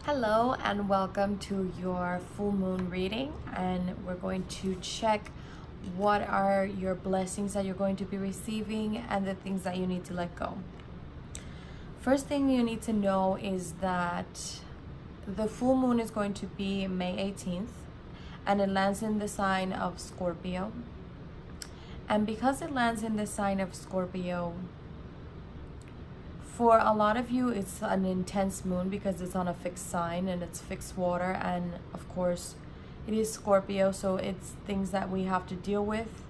Hello and welcome to your full moon reading, and we're going to check what are your blessings that you're going to be receiving and the things that you need to let go. First thing you need to know is that the full moon is going to be May 18th and it lands in the sign of Scorpio. And because it lands in the sign of Scorpio, for a lot of you, it's an intense moon because it's on a fixed sign and it's fixed water. And of course, it is Scorpio, so it's things that we have to deal with.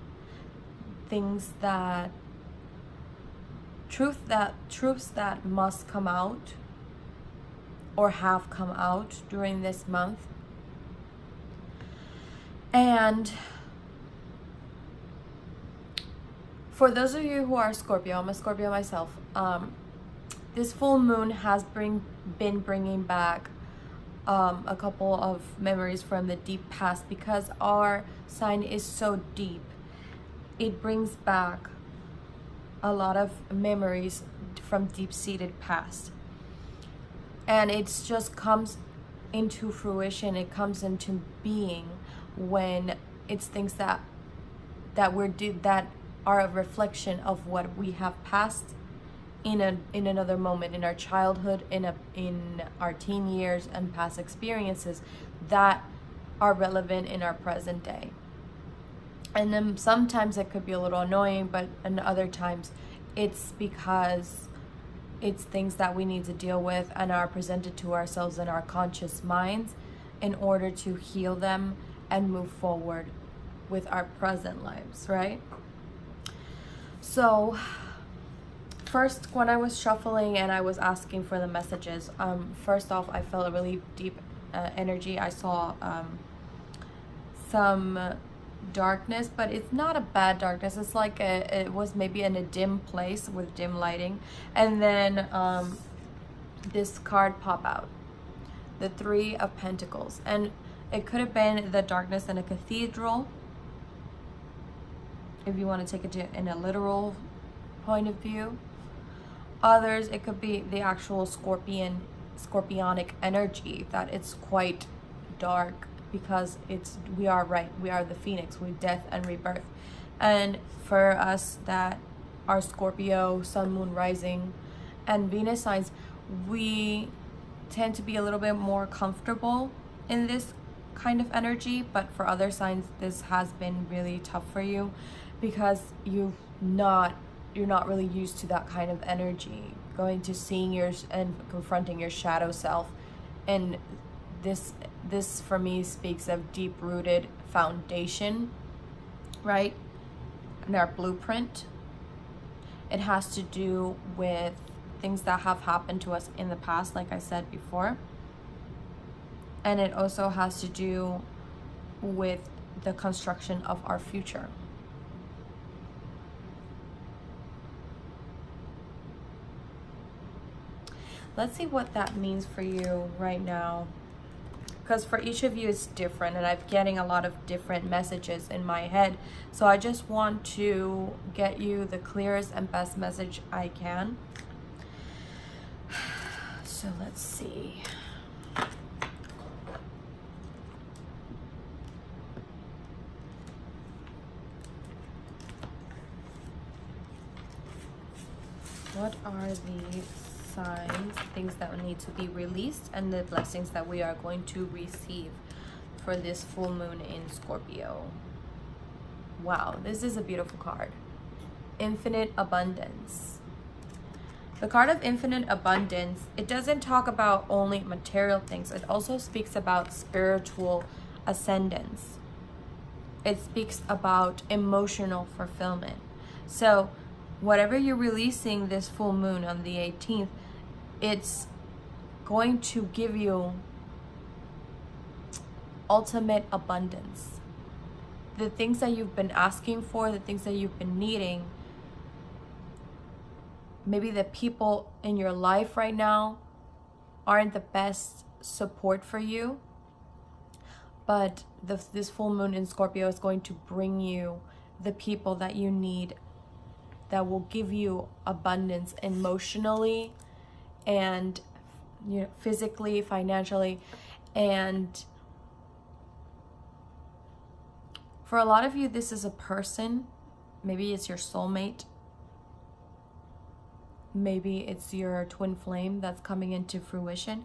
Truths that must come out or have come out during this month. And for those of you who are Scorpio, I'm a Scorpio myself, this full moon has been bringing back a couple of memories from the deep past. Because our sign is so deep, it brings back a lot of memories from deep-seated past. And it's just comes into fruition, it comes into being when it's things that are a reflection of what we have passed in another moment, in our childhood, in our teen years, and past experiences that are relevant in our present day. And then sometimes it could be a little annoying, but in other times it's because it's things that we need to deal with and are presented to ourselves in our conscious minds in order to heal them and move forward with our present lives, right? So first, when I was shuffling and I was asking for the messages, first off, I felt a really deep energy. I saw some darkness, but it's not a bad darkness. It's like it was maybe in a dim place with dim lighting. And then this card pop out, the Three of Pentacles. And it could have been the darkness in a cathedral, if you want to take it in a literal point of view. Others, it could be the actual scorpionic energy, that it's quite dark because we are the phoenix with death and rebirth. And for us that are Scorpio, sun, moon, rising, and Venus signs, we tend to be a little bit more comfortable in this kind of energy. But for other signs, this has been really tough for you because you're not really used to that kind of energy, going to seeing and confronting your shadow self. And this for me speaks of deep-rooted foundation, right? And our blueprint. It has to do with things that have happened to us in the past, like I said before. And it also has to do with the construction of our future. Let's see what that means for you right now, because for each of you it's different, and I'm getting a lot of different messages in my head. So I just want to get you the clearest and best message I can. So let's see. What are the signs, things that need to be released, and the blessings that we are going to receive for this full moon in Scorpio? Wow, this is a beautiful card. Infinite abundance. The card of infinite abundance, it doesn't talk about only material things. It also speaks about spiritual ascendance. It speaks about emotional fulfillment. So whatever you're releasing this full moon on the 18th, it's going to give you ultimate abundance. The things that you've been asking for, the things that you've been needing, maybe the people in your life right now aren't the best support for you, but this full moon in Scorpio is going to bring you the people that you need, that will give you abundance emotionally and you know, physically, financially. And for a lot of you, this is a person. Maybe it's your soulmate. Maybe it's your twin flame that's coming into fruition.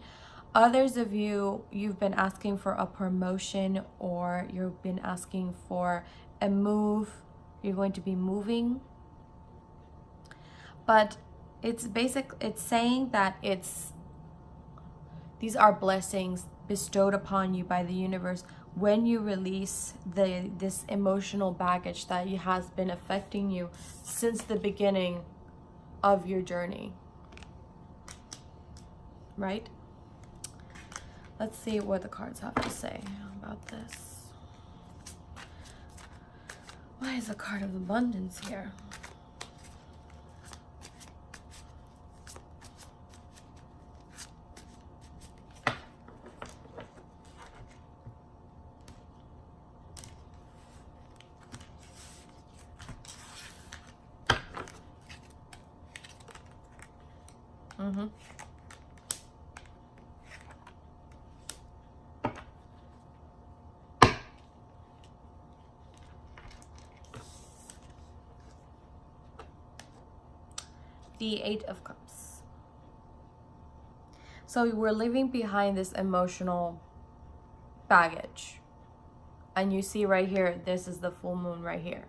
Others of you, you've been asking for a promotion, or you've been asking for a move. You're going to be moving. But it's saying that these are blessings bestowed upon you by the universe when you release this emotional baggage that has been affecting you since the beginning of your journey, right? Let's see what the cards have to say about this. Why is the card of abundance here? The Eight of Cups. So we're leaving behind this emotional baggage. And you see right here, this is the full moon right here.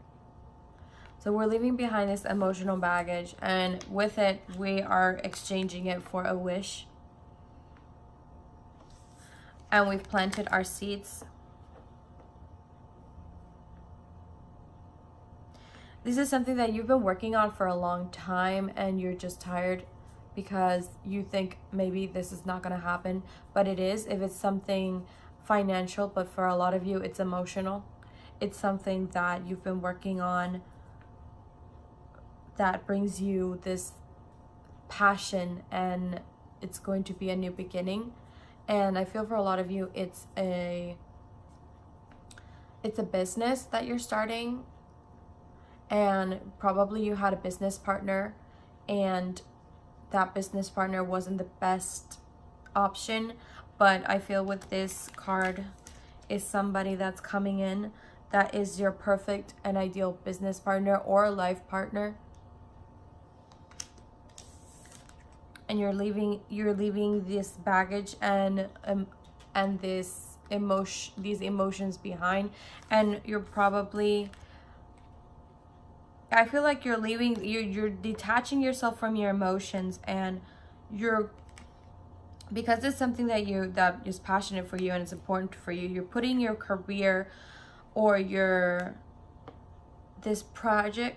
So we're leaving behind this emotional baggage, and with it, we are exchanging it for a wish. And we've planted our seeds. This is something that you've been working on for a long time, and you're just tired because you think maybe this is not going to happen, but it is. If it's something financial, but for a lot of you, it's emotional. It's something that you've been working on that brings you this passion, and it's going to be a new beginning. And I feel for a lot of you, it's a business that you're starting. And probably you had a business partner, and that business partner wasn't the best option. But I feel with this card is somebody that's coming in that is your perfect and ideal business partner or life partner. And you're leaving this baggage and these emotions behind, and you're probably, I feel like you're detaching yourself from your emotions, and because it's something that is passionate for you and it's important for you, you're putting your career or this project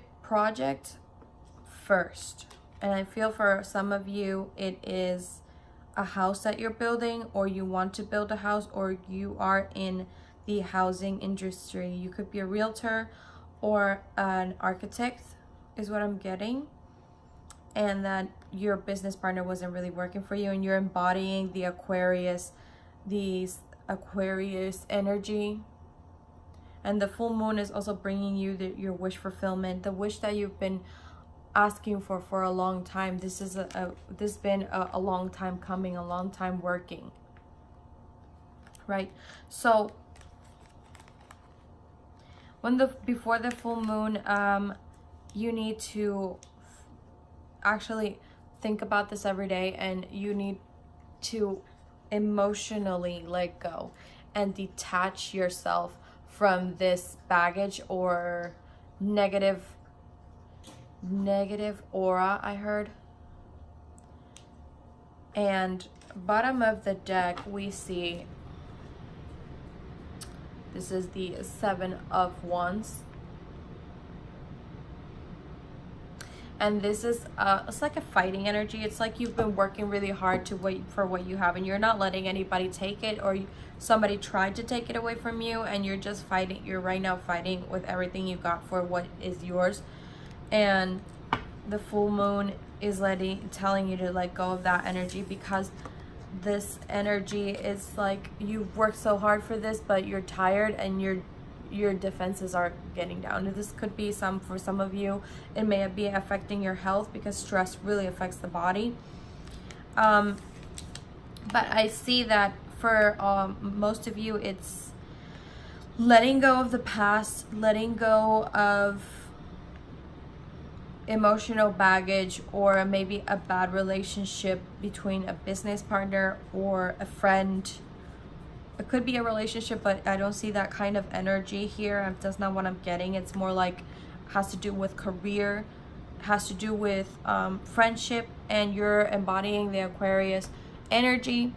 first. And I feel for some of you, it is a house that you're building, or you want to build a house, or you are in the housing industry. You could be a realtor or an architect is what I'm getting, and that your business partner wasn't really working for you, and you're embodying the Aquarius energy. And the full moon is also bringing you your wish fulfillment, the wish that you've been asking for a long time. This has been a long time coming, a long time working, right? So before the full moon, you need to actually think about this every day, and you need to emotionally let go and detach yourself from this baggage or negative aura, I heard. And bottom of the deck, we see this is the Seven of Wands, and this is it's like a fighting energy. It's like you've been working really hard to wait for what you have, and you're not letting anybody take it, or somebody tried to take it away from you, and you're just fighting. You're right now fighting with everything you got for what is yours. And the full moon is telling you to let go of that energy, because this energy is like you've worked so hard for this, but you're tired, and your defenses are getting down. This could be for some of you, it may be affecting your health, because stress really affects the body. But I see that for most of you, it's letting go of the past, letting go of emotional baggage, or maybe a bad relationship between a business partner or a friend. It could be a relationship, but I don't see that kind of energy here. That's not what I'm getting. It's more like has to do with career, has to do with friendship, and you're embodying the Aquarius energy.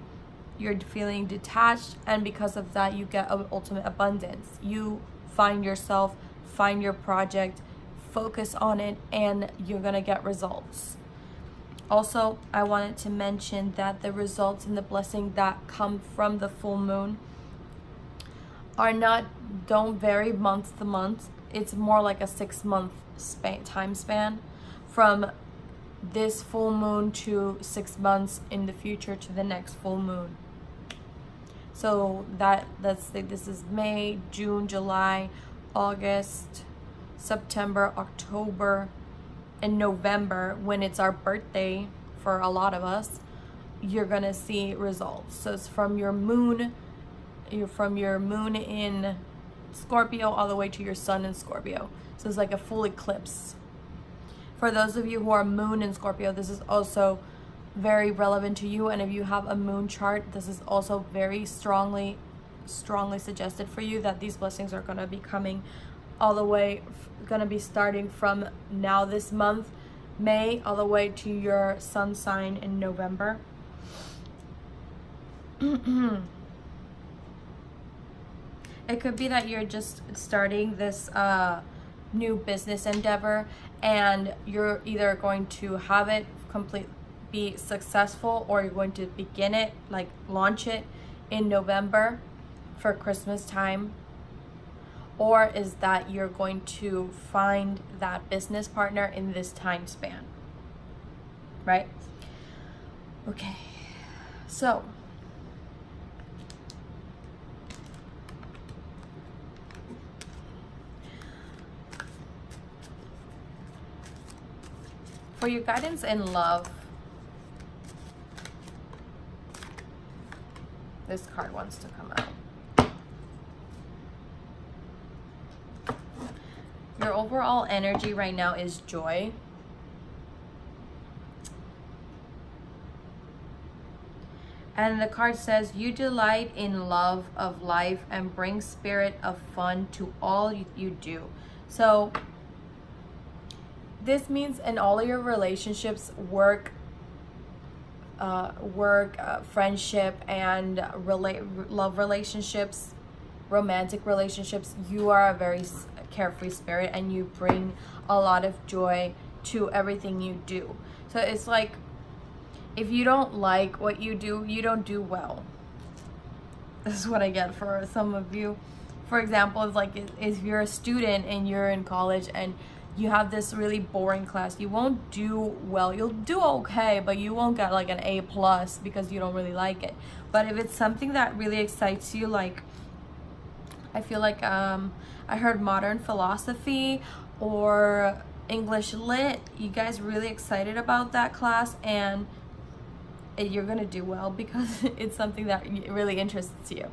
You're feeling detached, and because of that, you get ultimate abundance. You find yourself, find your project, focus on it, and you're gonna get results. Also, I wanted to mention that the results and the blessing that come from the full moon don't vary month to month. It's more like a 6-month time span from this full moon to 6 months in the future to the next full moon. So this is May, June, July, August, September, October, and November, when it's our birthday for a lot of us, you're gonna see results. So it's from your moon in Scorpio all the way to your sun in Scorpio. So it's like a full eclipse. For those of you who are moon in Scorpio, this is also very relevant to you. And if you have a moon chart, this is also very strongly suggested for you that these blessings are gonna be coming all the way, gonna be starting from now this month, May, all the way to your sun sign in November. It could be that you're just starting this new business endeavor, and you're either going to have it be successful, or you're going to begin it, like launch it in November for Christmas time. Or is that you're going to find that business partner in this time span, right? Okay, so for your guidance in love, this card wants to come out. Your overall energy right now is joy. And the card says, you delight in love of life and bring spirit of fun to all you do. So this means in all your relationships, work, friendship, and love relationships, romantic relationships, you are a very carefree spirit, and you bring a lot of joy to everything you do. So it's like, if you don't like what you do, you don't do well. This is what I get for some of you. For example, it's like if you're a student and you're in college and you have this really boring class, you won't do well. You'll do okay, but you won't get like an A+ because you don't really like it. But if it's something that really excites you, like I feel like I heard modern philosophy or English lit, you guys really excited about that class, and you're gonna do well because it's something that really interests you.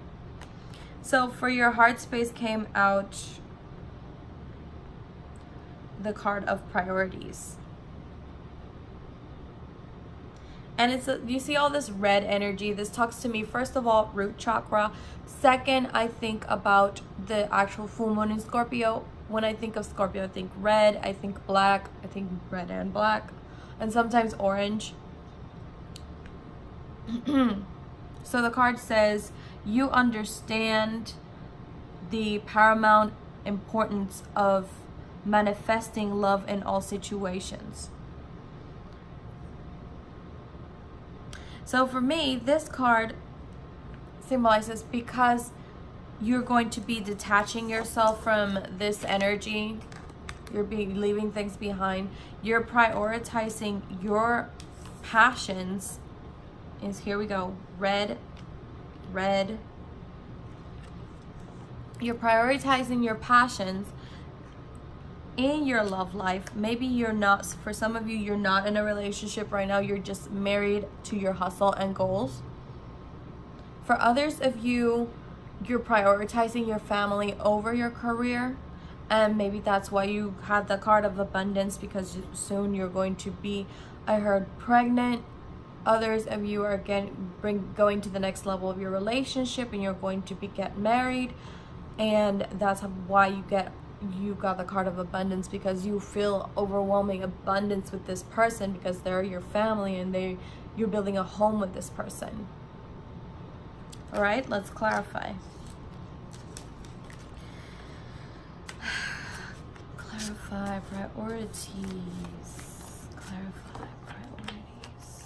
So for your heart space came out the card of priorities. And you see all this red energy. This talks to me, first of all, root chakra. Second, I think about the actual full moon in Scorpio. When I think of Scorpio, I think red, I think black, I think red and black, and sometimes orange. So the card says, you understand the paramount importance of manifesting love in all situations. So for me, this card symbolizes, because you're going to be detaching yourself from this energy, you're leaving things behind, you're prioritizing your passions. Here we go, red. You're prioritizing your passions in your love life. Maybe you're not, for some of you, you're not in a relationship right now, you're just married to your hustle and goals. For others of you, you're prioritizing your family over your career, and maybe that's why you had the card of abundance, because soon you're going to be, I heard, pregnant. Others of you are going to the next level of your relationship, and you're going to get married, and that's why you got the card of abundance, because you feel overwhelming abundance with this person, because they're your family and you're building a home with this person. All right, let's clarify. Clarify priorities. Clarify priorities.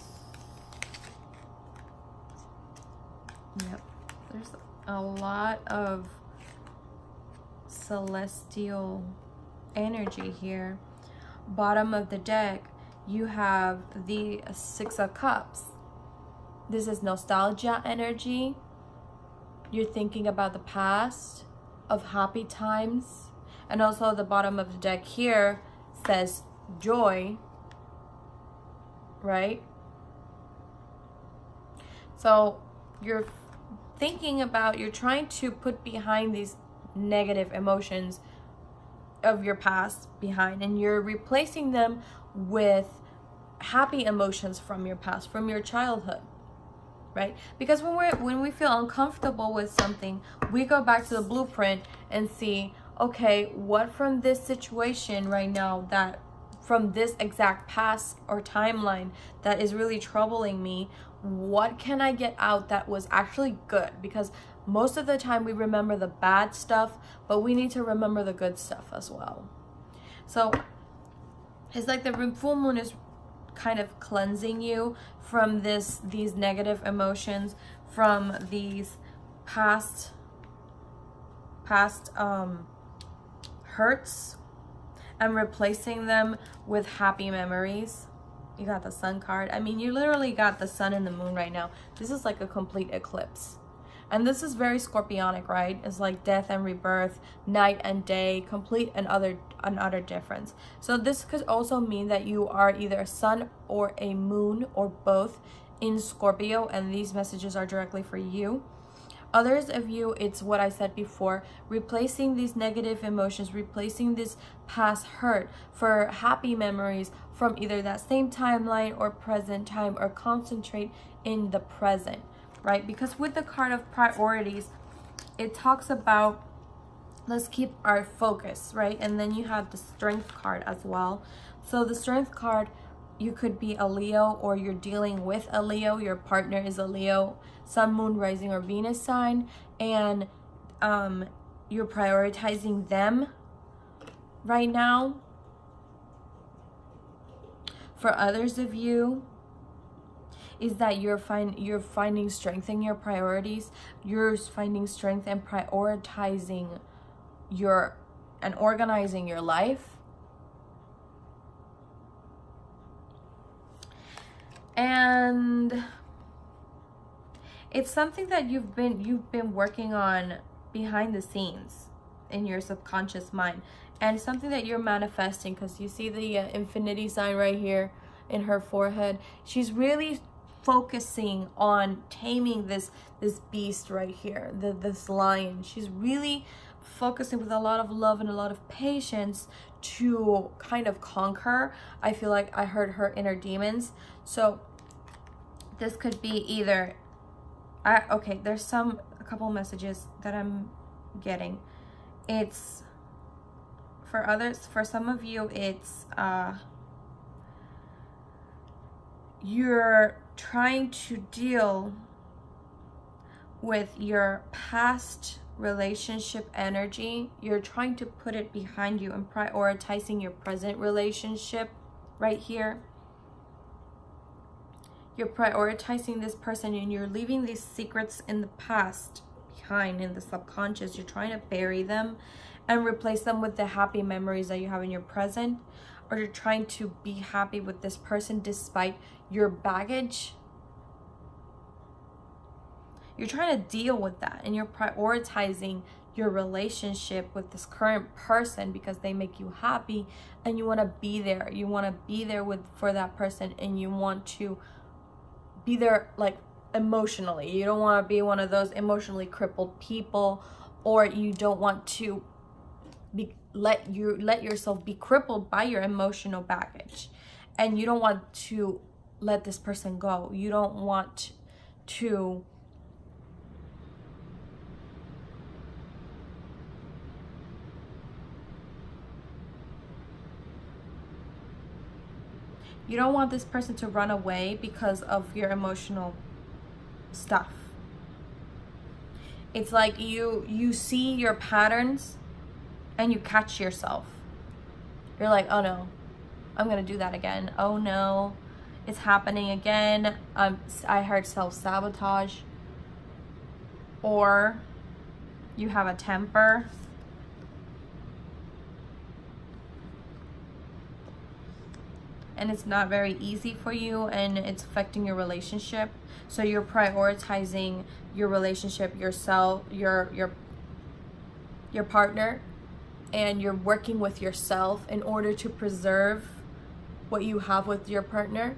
Yep, there's a lot of celestial energy here. Bottom of the deck, you have the Six of Cups. This is nostalgia energy. You're thinking about the past of happy times. And also the bottom of the deck here says joy, right? So you're trying to put behind these negative emotions of your past behind, and you're replacing them with happy emotions from your past, from your childhood, right? Because when we feel uncomfortable with something, we go back to the blueprint and see, okay, what from this situation right now, that from this exact past or timeline that is really troubling me, what can I get out that was actually good? Because most of the time we remember the bad stuff, but we need to remember the good stuff as well. So it's like the full moon is kind of cleansing you from these negative emotions, from these past hurts, and replacing them with happy memories. You got the Sun card. I mean, you literally got the sun and the moon right now. This is like a complete eclipse. And this is very Scorpionic, right? It's like death and rebirth, night and day, complete and utter difference. So this could also mean that you are either a sun or a moon or both in Scorpio, and these messages are directly for you. Others of you, it's what I said before, replacing these negative emotions, replacing this past hurt for happy memories from either that same timeline or present time, or concentrate in the present, right? Because with the card of priorities, it talks about, let's keep our focus, right? And then you have the Strength card as well. So the Strength card, you could be a Leo, or you're dealing with a Leo, your partner is a Leo, Sun, Moon, Rising, or Venus sign, and you're prioritizing them right now. For others of you, is that you're finding strength in your priorities. You're finding strength in prioritizing and organizing your life. And it's something that you've been working on behind the scenes in your subconscious mind, and something that you're manifesting, because you see the infinity sign right here in her forehead. She's really focusing on taming this beast right here, this lion. She's really focusing with a lot of love and a lot of patience to kind of conquer. I feel like I heard her inner demons. So this could be either okay, there's a couple messages that I'm getting. It's for others, for some of you, it's you're trying to deal with your past relationship energy. You're trying to put it behind you and prioritizing your present relationship right here. You're prioritizing this person, and you're leaving these secrets in the past behind in the subconscious. You're trying to bury them and replace them with the happy memories that you have in your present, or you're trying to be happy with this person despite your baggage. You're trying to deal with that, and you're prioritizing your relationship with this current person because they make you happy, and you want to be there. You want to be there for that person, and you want to be there like emotionally. You don't want to be one of those emotionally crippled people, or you don't want to let yourself be crippled by your emotional baggage, and you don't want to let this person go. You don't want to this person to run away because of your emotional stuff. It's like you see your patterns and you catch yourself. You're like, oh no, I'm gonna do that again. Oh no, it's happening again. I heard self-sabotage. Or you have a temper. And it's not very easy for you, and it's affecting your relationship. So you're prioritizing your relationship, yourself, your partner, and you're working with yourself in order to preserve what you have with your partner.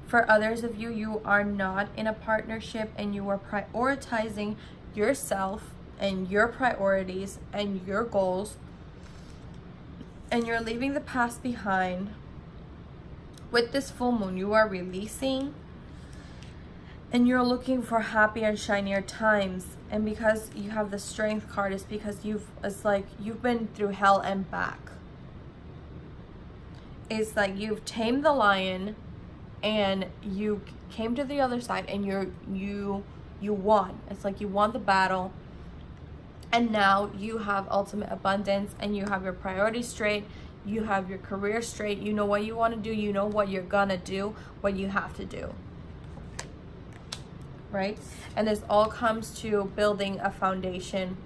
For others of you, you are not in a partnership and you are prioritizing yourself and your priorities and your goals, and you're leaving the past behind. With this full moon, you are releasing and you're looking for happy and shinier times. And because you have the Strength card, it's because it's like you've been through hell and back. It's like you've tamed the lion and you came to the other side and you won. It's like you won the battle, and now you have ultimate abundance and you have your priorities straight. You have your career straight. You know what you want to do. You know what you're gonna do, what you have to do. Right? And this all comes to building a foundation.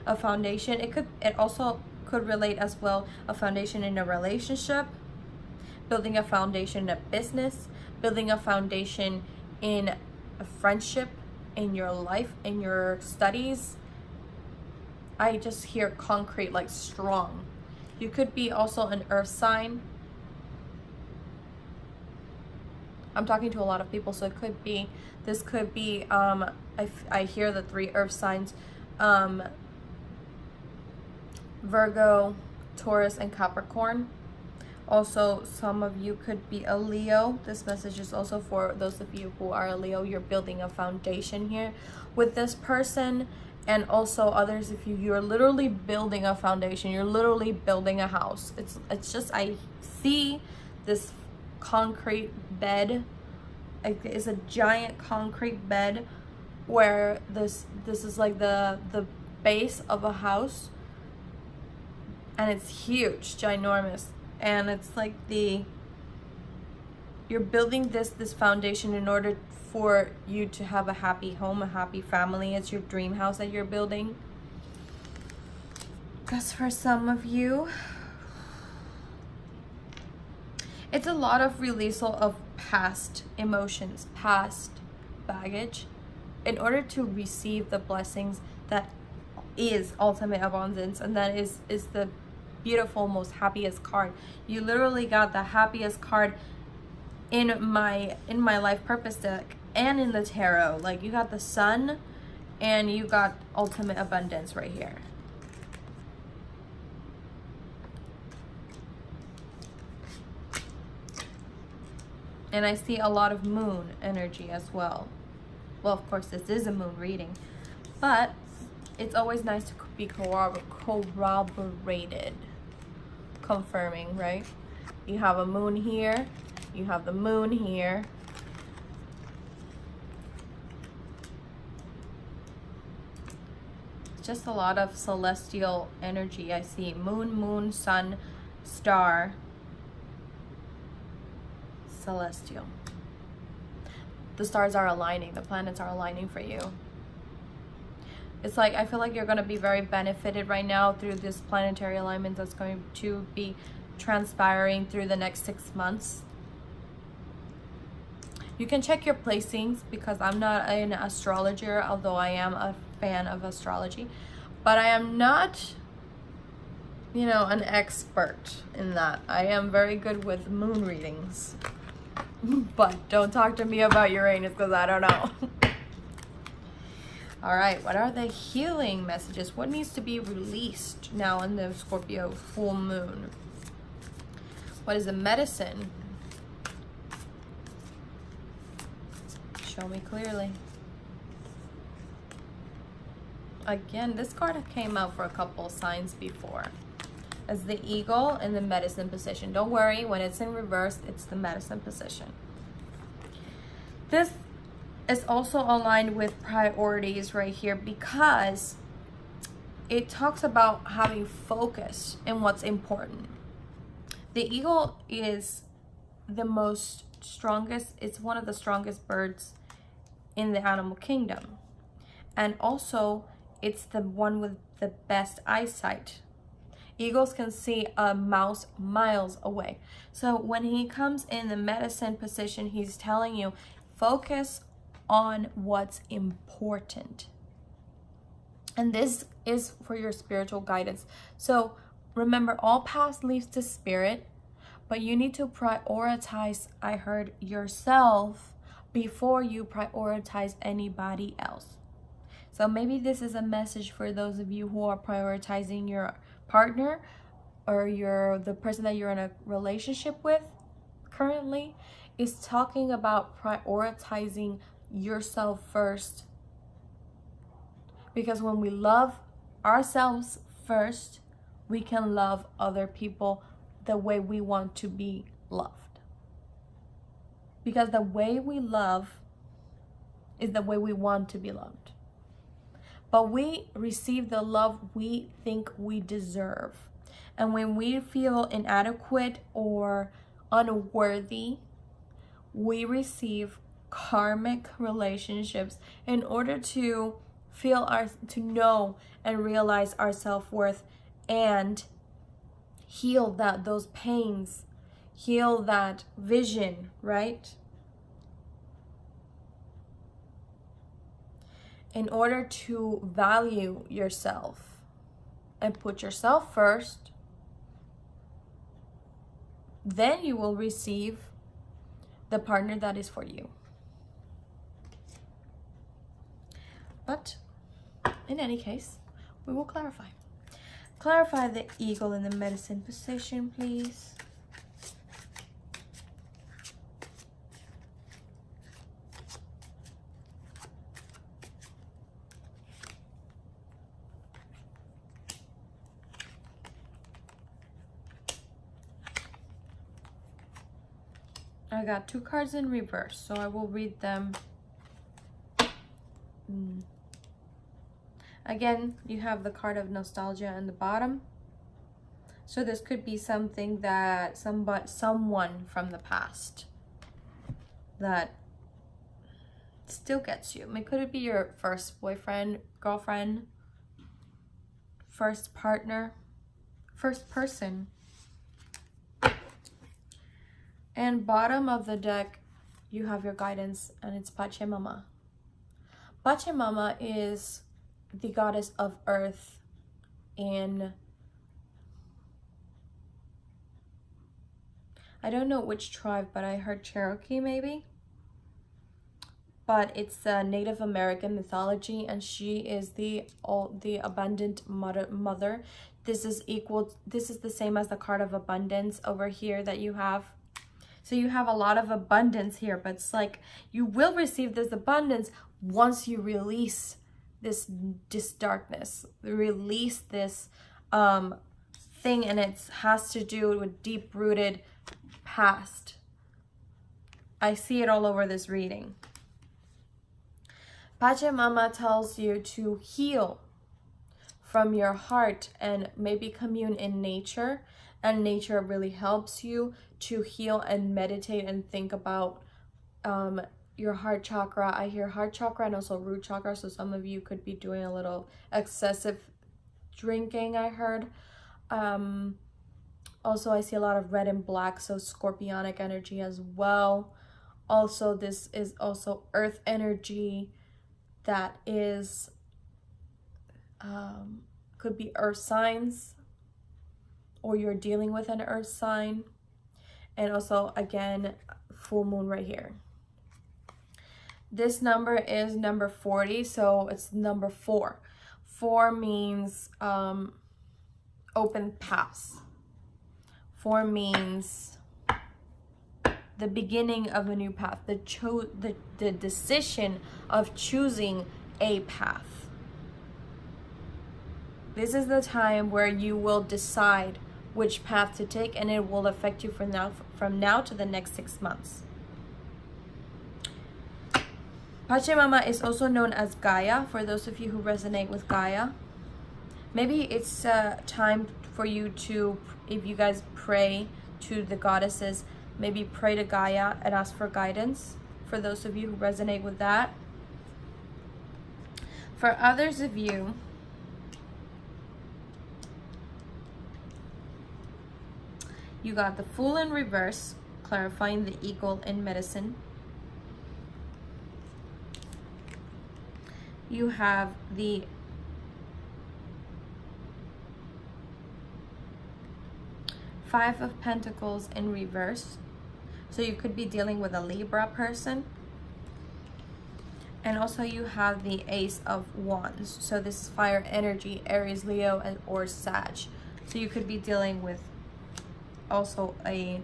A foundation. It also could relate as well. A foundation in a relationship. Building a foundation in a business. Building a foundation in a friendship, in your life, in your studies. I just hear concrete, like strong. You could be also an earth sign. I'm talking to a lot of people, so this could be, I hear the 3 earth signs, Virgo, Taurus, and Capricorn. Also, some of you could be a Leo. This message is also for those of you who are a Leo. You're building a foundation here with this person. And also others, if you're literally building a foundation, you're literally building a house. It's just, I see this concrete bed. It's a giant concrete bed where this is like the base of a house, and it's huge, ginormous, and it's like you're building this foundation in order for you to have a happy home, a happy family. It's your dream house that you're building. That's for some of you. It's a lot of releasal of past emotions, past baggage, in order to receive the blessings that is ultimate abundance, and that is the beautiful, most happiest card. You literally got the happiest card in my life purpose deck and in the tarot. Like, you got the Sun and you got ultimate abundance right here. And I see a lot of moon energy as well. Well, of course, this is a moon reading, but it's always nice to be corroborated, confirming, right? You have a moon here, you have the moon here. It's just a lot of celestial energy. I see moon, sun, star, celestial. The stars are aligning, the planets are aligning for you. It's like, I feel like you're going to be very benefited right now through this planetary alignment that's going to be transpiring through the next 6 months. You can check your placings, because I'm not an astrologer, although I am a fan of astrology, but I am not you know, an expert in that. I am very good with moon readings. But don't talk to me about Uranus because I don't know. All right, what are the healing messages? What needs to be released now in the Scorpio full moon? What is the medicine? Show me clearly. Again, this card came out for a couple signs before. As the eagle in the medicine position. Don't worry, when it's in reverse, it's the medicine position. This is also aligned with priorities right here because it talks about having focus in what's important. The eagle is the most strongest, it's one of the strongest birds in the animal kingdom. And also, it's the one with the best eyesight. Eagles can see a mouse miles away. So when he comes in the medicine position, he's telling you, focus on what's important. And this is for your spiritual guidance. So remember, all paths leads to spirit, but you need to prioritize, I heard, yourself before you prioritize anybody else. So maybe this is a message for those of you who are prioritizing your partner or the person that you're in a relationship with currently, is talking about prioritizing yourself first. Because when we love ourselves first, we can love other people the way we want to be loved. Because the way we love is the way we want to be loved. But we receive the love we think we deserve. And when we feel inadequate or unworthy, we receive karmic relationships in order to to know and realize our self-worth and heal those pains, heal that vision, right? In order to value yourself and put yourself first, then you will receive the partner that is for you. But in any case, we will clarify. Clarify the eagle in the medicine position, please. I got 2 cards in reverse, so I will read them. Again, you have the card of nostalgia in the bottom. So this could be something that someone from the past that still gets you. I mean, could it be your first boyfriend, girlfriend, first partner, first person? And bottom of the deck, you have your guidance, and it's Pachamama. Pachamama is the goddess of earth, and I don't know which tribe, but I heard Cherokee maybe. But it's a Native American mythology, and she is the abundant mother. This is the same as the card of abundance over here that you have. So you have a lot of abundance here, but it's like you will receive this abundance once you release this darkness, release this thing, and it has to do with deep-rooted past. I see it all over this reading. Pachamama tells you to heal from your heart and maybe commune in nature, and nature really helps you to heal and meditate and think about your heart chakra. I hear heart chakra and also root chakra, so some of you could be doing a little excessive drinking, I heard. Also, I see a lot of red and black, so scorpionic energy as well. Also, this is also earth energy that is, could be earth signs. or you're dealing with an earth sign. And also, again, full moon right here. This number is number 40, so it's number 4. 4 means open paths. 4 means the beginning of a new path, the decision of choosing a path. This is the time where you will decide which path to take, and it will affect you from now to the next 6 months. Pachamama is also known as Gaia, for those of you who resonate with Gaia. Maybe it's time for you to, if you guys pray to the goddesses, maybe pray to Gaia and ask for guidance, for those of you who resonate with that. For others of you, you got the Fool in reverse, clarifying the eagle in medicine. You have the Five of Pentacles in reverse. So you could be dealing with a Libra person. And also you have the Ace of Wands. So this is fire energy, Aries, Leo, and or Sag. So you could be dealing with also a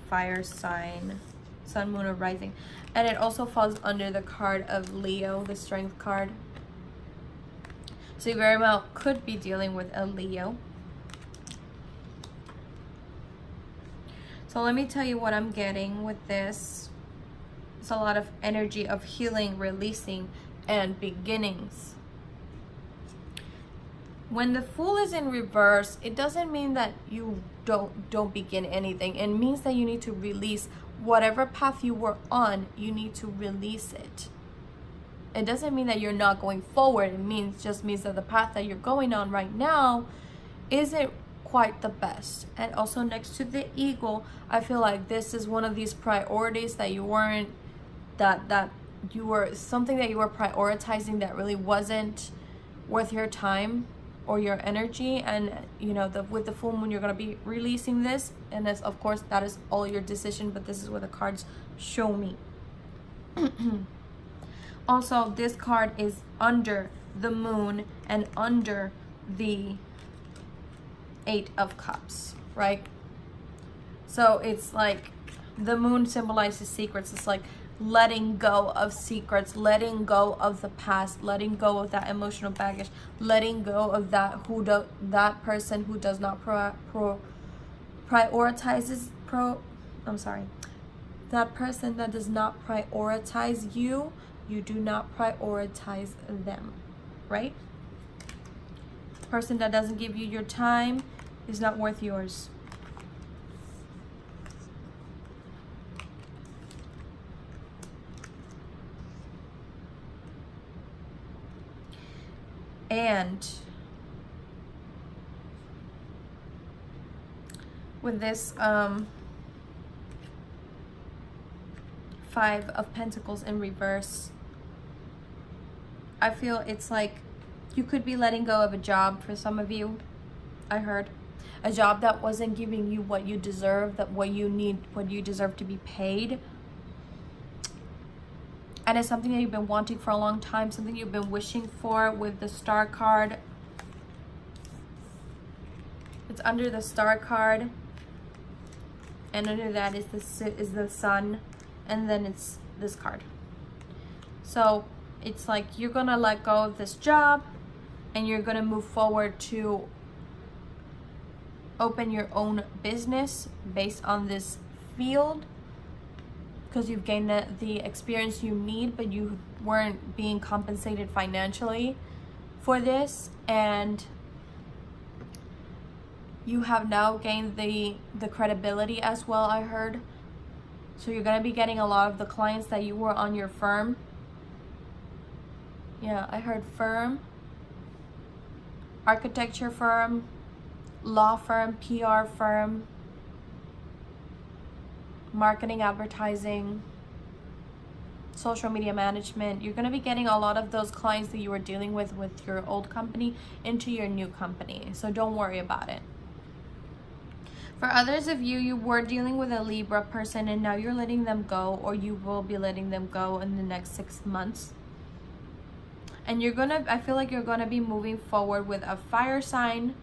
fire sign, Sun, Moon, or Rising. And it also falls under the card of Leo, the Strength card. So you very well could be dealing with a Leo. So let me tell you what I'm getting with this. It's a lot of energy of healing, releasing, and beginnings. When the Fool is in reverse, it doesn't mean that you don't begin anything. It means that you need to release whatever path you were on. You need to release it. It doesn't mean that you're not going forward. It just means that the path that you're going on right now isn't quite the best. And also next to the eagle, I feel like this is one of these priorities that you weren't, that you were, something that you were prioritizing that really wasn't worth your time or your energy. And you know, with the full moon, you're going to be releasing this, and this, of course, that is all your decision, but this is what the cards show me. Also, this card is under the moon and under the 8 of Cups, right? So it's like the moon symbolizes secrets. It's like letting go of secrets, letting go of the past, letting go of that emotional baggage, letting go of that that person who does not that person that does not prioritize you. You do not prioritize them, right? Person that doesn't give you your time is not worth yours. And with this 5 of Pentacles in reverse, I feel it's like you could be letting go of a job for some of you. I heard a job that wasn't giving you what you deserve, that what you need, what you deserve to be paid. And it's something that you've been wanting for a long time, something you've been wishing for with the Star card. It's under the Star card. And under that is the Sun. And then it's this card. So it's like you're gonna let go of this job and you're gonna move forward to open your own business based on this field, because you've gained the experience you need, but you weren't being compensated financially for this, and you have now gained the credibility as well, I heard. So you're going to be getting a lot of the clients that you were on your firm. Yeah, I heard firm, architecture firm, law firm, PR firm, marketing, advertising, social media management. You're going to be getting a lot of those clients that you were dealing with your old company into your new company. So don't worry about it. For others of you, you were dealing with a Libra person and now you're letting them go, or you will be letting them go in the next 6 months. And you're gonna, I feel like you're gonna be moving forward with a fire sign,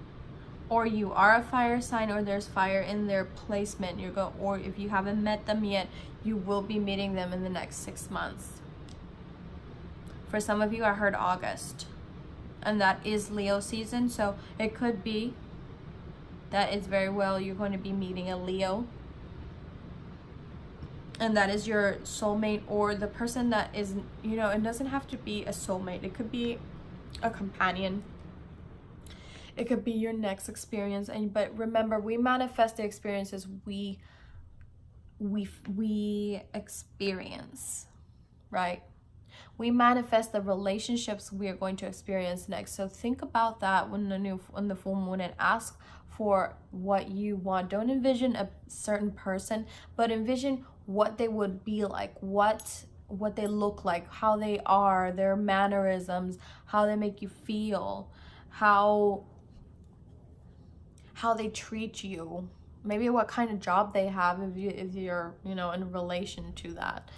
or you are a fire sign, or there's fire in their placement. Or if you haven't met them yet, you will be meeting them in the next 6 months. For some of you, I heard August, and that is Leo season. So it could be that it's very well you're going to be meeting a Leo, and that is your soulmate, or the person that is, you know, it doesn't have to be a soulmate. It could be a companion. It could be your next experience. But remember, we manifest the experiences we experience, right? We manifest the relationships we are going to experience next. So think about that when the full moon, and ask for what you want. Don't envision a certain person, but envision what they would be like, what they look like, how they are, their mannerisms, how they make you feel, how they treat you, maybe what kind of job they have if you're, you know, in relation to that.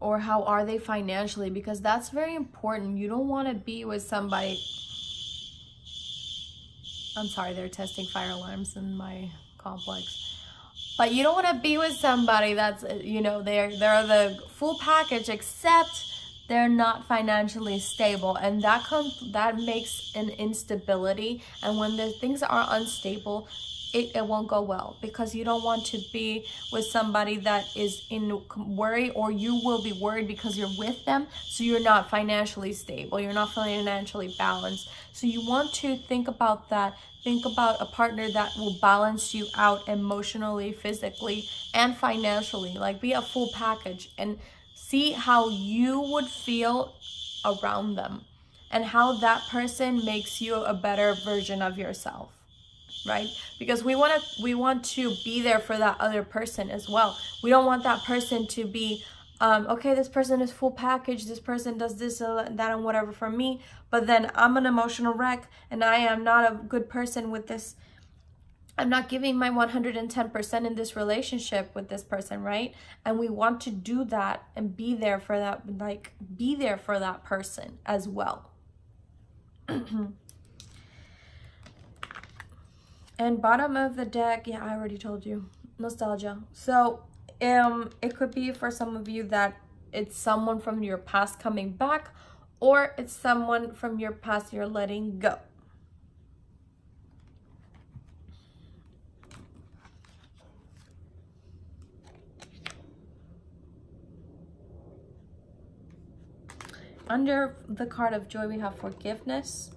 Or how are they financially, because that's very important. You don't want to be with somebody. I'm sorry, they're testing fire alarms in my complex. But you don't want to be with somebody that's, you know, they're the full package, except they're not financially stable, and that makes an instability. And when the things are unstable, it won't go well, because you don't want to be with somebody that is in worry, or you will be worried because you're with them, so you're not financially stable, you're not financially balanced. So you want to think about that. Think about a partner that will balance you out emotionally, physically, and financially. Like, be a full package, and see how you would feel around them, and how that person makes you a better version of yourself, right? Because we want to be there for that other person as well. We don't want that person to be okay, this person is full package, this person does this, that, and whatever for me, but then I'm an emotional wreck, and I am not a good person with this. I'm not giving my 110% in this relationship with this person, right? And we want to do that and be there for that, like, be there for that person as well. And bottom of the deck, yeah, I already told you, nostalgia. So it could be for some of you that it's someone from your past coming back, or it's someone from your past you're letting go. Under the card of joy, we have forgiveness.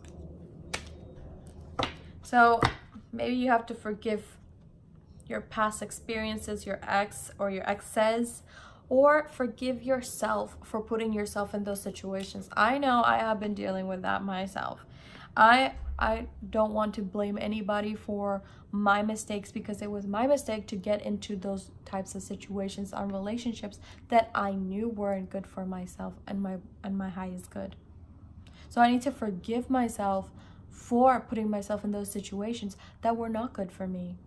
So maybe you have to forgive your past experiences, your ex or your exes, or forgive yourself for putting yourself in those situations. I know I have been dealing with that myself. I don't want to blame anybody for my mistakes, because it was my mistake to get into those types of situations on relationships that I knew weren't good for myself and my highest good. So I need to forgive myself for putting myself in those situations that were not good for me,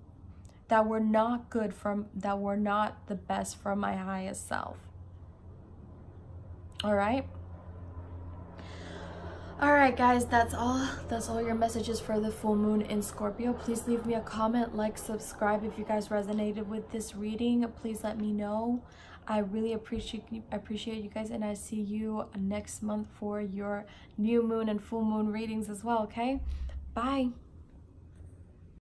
that were not the best for my highest self. All right, guys, that's all your messages for the full moon in Scorpio. Please leave me a comment, like, subscribe if you guys resonated with this reading. Please let me know. I really appreciate you guys, and I see you next month for your new moon and full moon readings as well. Okay, bye.